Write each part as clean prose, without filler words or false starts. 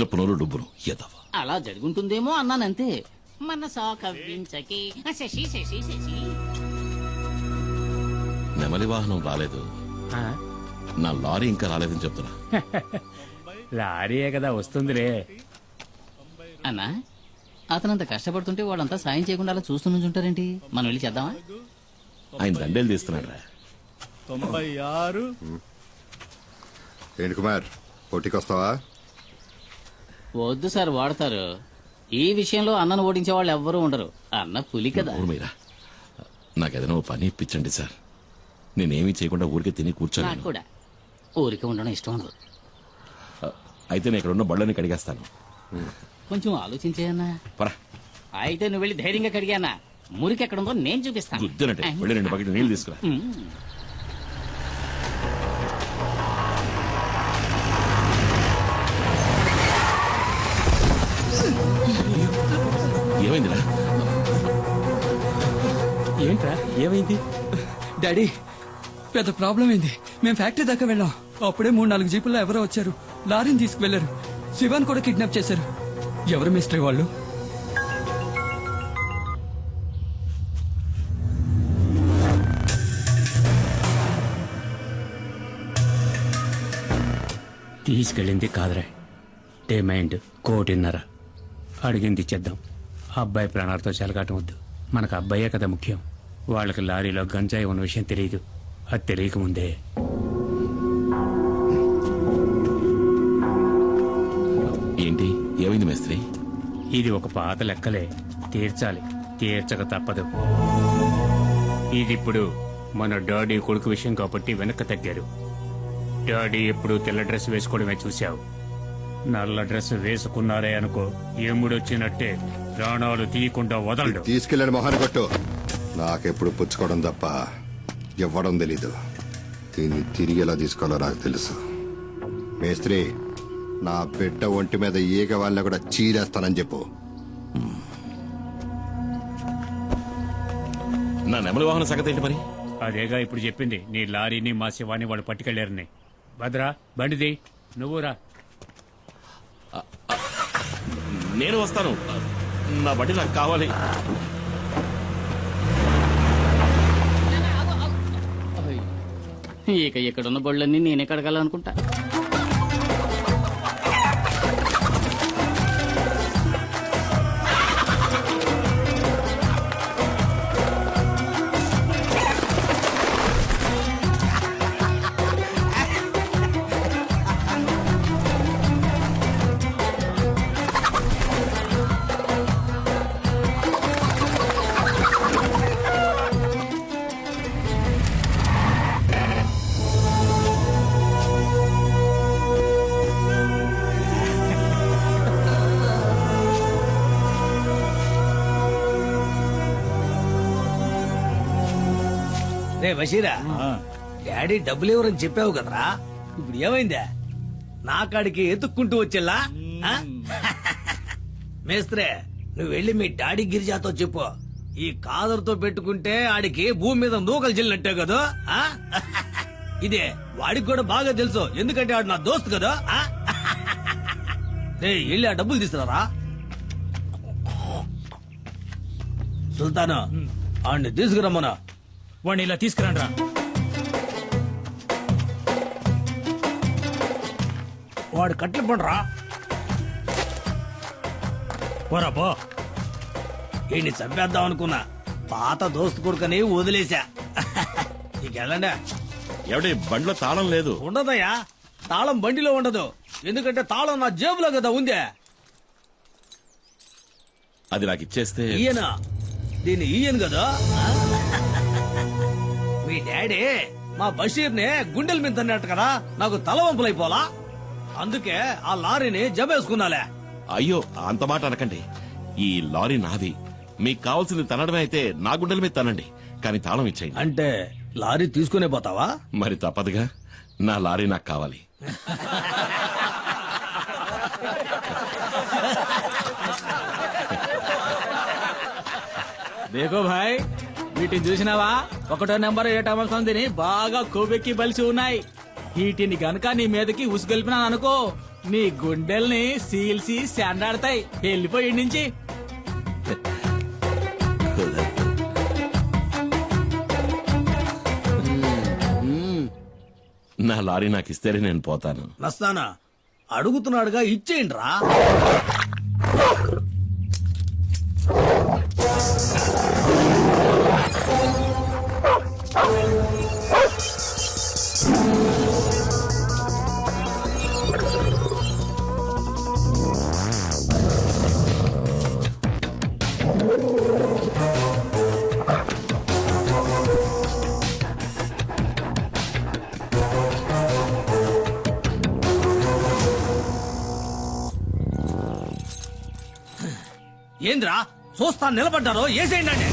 నెత్తిన పునరు డుబ్బును ఎదవ. అలా జరుగుంటుందేమో అన్నానంతే. మన కవ్వించకి శశి శశి శశి. నెమలి వాహనం రాలేదు, నా లారీ ఇంకా రాలేదని చెప్తున్నా. లారీయే కదా వస్తుందిలే. అన్నా, అతనంత కష్టపడుతుంటే వాళ్ళంతా సాయం చేయకుండా అలా చూస్తూ నుంచుంటారేంటి? మనం వెళ్ళి చేద్దామా? ఆయన దండేలు తీస్తున్నాడు రా. 96. ఏంటి కుమార్, పోటీకి వస్తావా? వద్దు సార్, వాడతారు. ఈ విషయంలో అన్నను ఓడించే వాళ్ళు ఎవ్వరూ ఉండరు. అన్న పులి కదా. మీరా నాకేదైనా ఓ పని ఇప్పించండి సార్. నేనేమీ చేయకుండా ఊరికే తిని నాకు కూర్చోను. కూడా ఊరికే ఉండడం ఇష్టం ఉండదు. అయితే నేను ఇక్కడ ఉన్న బళ్ళని కడిగేస్తాను. కొంచెం ఆలోచించేయన్నా. పరా. అయితే నువ్వు వెళ్ళి ధైర్యంగా కడిగానా? మురికి ఎక్కడుందో నేను చూపిస్తాను. గుద్దినట్టే వెళ్ళి 2 బకెట్లు నీళ్ళు తీసుకురా. ఏమైందిరా? ఏంట్రా ఏమైంది? డాడీ, పెద్ద ప్రాబ్లం అయింది. మేము ఫ్యాక్టరీ దాకా వెళ్ళాం. అప్పుడే 3-4 జీపుల్లో ఎవరో వచ్చారు. లారీని తీసుకువెళ్లారు. శివాన్ కూడా కిడ్నాప్ చేశారు. ఎవరు మిస్టరీ వాళ్ళు? తీసుకెళ్ళింది కాదురా, డిమాండ్ 1.5 కోటి. అడిగింది ఇచ్చేద్దాం. అబ్బాయి ప్రాణాలతో చెలగాటం వద్దు. మనకు అబ్బాయే కదా ముఖ్యం. వాళ్ళకి లారీలో గంజాయి ఉన్న విషయం తెలియదు. అది తెలియకముందే ఏంటి ఏమైంది మేస్త్రి? ఇది ఒక పాత లెక్కలే, తీర్చాలి. తీర్చక తప్పదు. ఇది మన డాడీ కొడుకు విషయం కాబట్టి వెనక్కి తగ్గారు. డాడీ ఎప్పుడు తెల్ల డ్రెస్ వేసుకోవడమే చూశావు. నల్ల డ్రెస్ వేసుకున్నారే అనుకో, ఎముడొచ్చినట్టే ప్రాణాలు తీయకుండా వదలడు. తీసుకెళ్ళని మొహాన్ని కొట్టు. నాకెప్పుడు పుచ్చుకోవడం తప్ప ఇవ్వడం తెలీదు. దీన్ని తిరిగి ఎలా తీసుకోవాలో నాకు తెలుసు. మేస్త్రి, నా బిడ్డ ఒంటి మీద ఈగ వాళ్ళని కూడా చీరేస్తానని చెప్పు. నా నెమలి వాహన సంగతి ఏంటి మరి? అదేగా ఇప్పుడు చెప్పింది. నీ లారీని మా శివాని వాళ్ళు పట్టుకెళ్లారని. భద్రా, బండిది, నువ్వు రా. నేను వస్తాను. నా బండి నాకు కావాలి. ఇక ఇక్కడున్న బళ్ళన్నీ నేనే కడగాలనుకుంటా. రే బషీరా, డాడీ డబ్బులు ఎవరని చెప్పావు కదరా, ఇప్పుడు ఏమైందా? నా కాడికి ఎత్తుక్కుంటూ వచ్చేలా? మేస్త్రే, నువ్వు వెళ్ళి మీ డాడీ గిరిజాతో చెప్పు, ఈ కాదర్తో పెట్టుకుంటే ఆడికి భూమి మీద నూకలు చెల్లినట్టే కదా. ఇదే వాడికి కూడా బాగా తెలుసు, ఎందుకంటే ఆడు నా దోస్తు కదా. రే వెళ్ళి ఆ డబ్బులు తీసుకురారా. సుల్తాను, ఆడిని తీసుకురమ్మనా. వాడిని ఇలా తీసుకురండ్రా. వాడు కట్లు పండ్రా. పోరా పో. వీడిని చంపేద్దాం అనుకున్నా, పాత దోస్తు కొడుకని వదిలేశా. ఇకెళ్ళండి. ఎవడి బండిలో తాళం లేదు? ఉండదయ్యా, తాళం బండిలో ఉండదు. ఎందుకంటే తాళం నా జేబులో కదా ఉందే. అది నాకు ఇచ్చేస్తే. ఈయన దీన్ని ఈయన కదా. మీ డాడీ మా బషీర్ ని గుండెల మీద తన్నట్టు కదా, నాకు తలవంపులైపోలా. అందుకే ఆ లారీని జబేసుకున్నాలే. అయ్యో, అంత మాట అనకండి. ఈ లారీ నాది. మీకు కావాల్సింది తనడమే అయితే నా గుండెల మీద తనండి, కానీ తాళం ఇచ్చేయండి. అంటే లారీ తీసుకునే పోతావా? మరి తప్పదుగా, నా లారీ నాకు కావాలి. దేకో భాయ్, వీటిని చూసినావా? 1వ నెంబర్ 7వ సంధిని బాగా కొవ్వెక్కి బలిసి ఉన్నాయి. వీటిని గనక నీ మీదకి ఉసుగొల్పినా అనుకో, నీ గుండెల్ని సీల్సి శాండాడతాయి వెళ్ళిపోయి నుంచి. నా లారీ నాకు ఇస్తేనే నేను పోతాను. నస్తానా అడుగుతున్నాడుగా ఇచ్చేయండి రా. ఏంద్రా చూస్తా నిలబడ్డారో ఏసేయండి.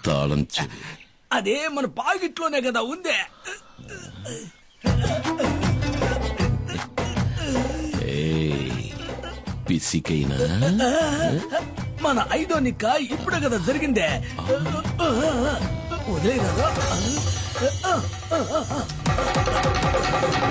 తాళం చెవి అదే మన పాకెట్లోనే కదా ఉందే. పిసికైనా మన 5వ నిక్క ఇప్పుడు కదా జరిగిందే. వదిలే కదా.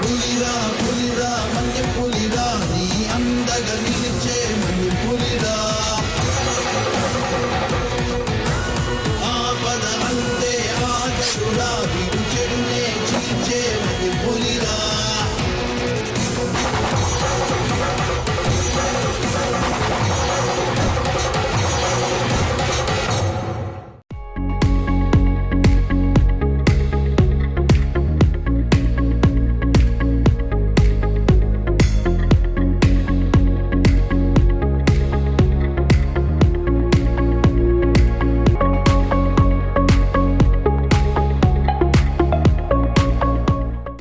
పులిరా పులిరా మన్య పులిరా నీ అందగ నిలిచే మన్య పులిరా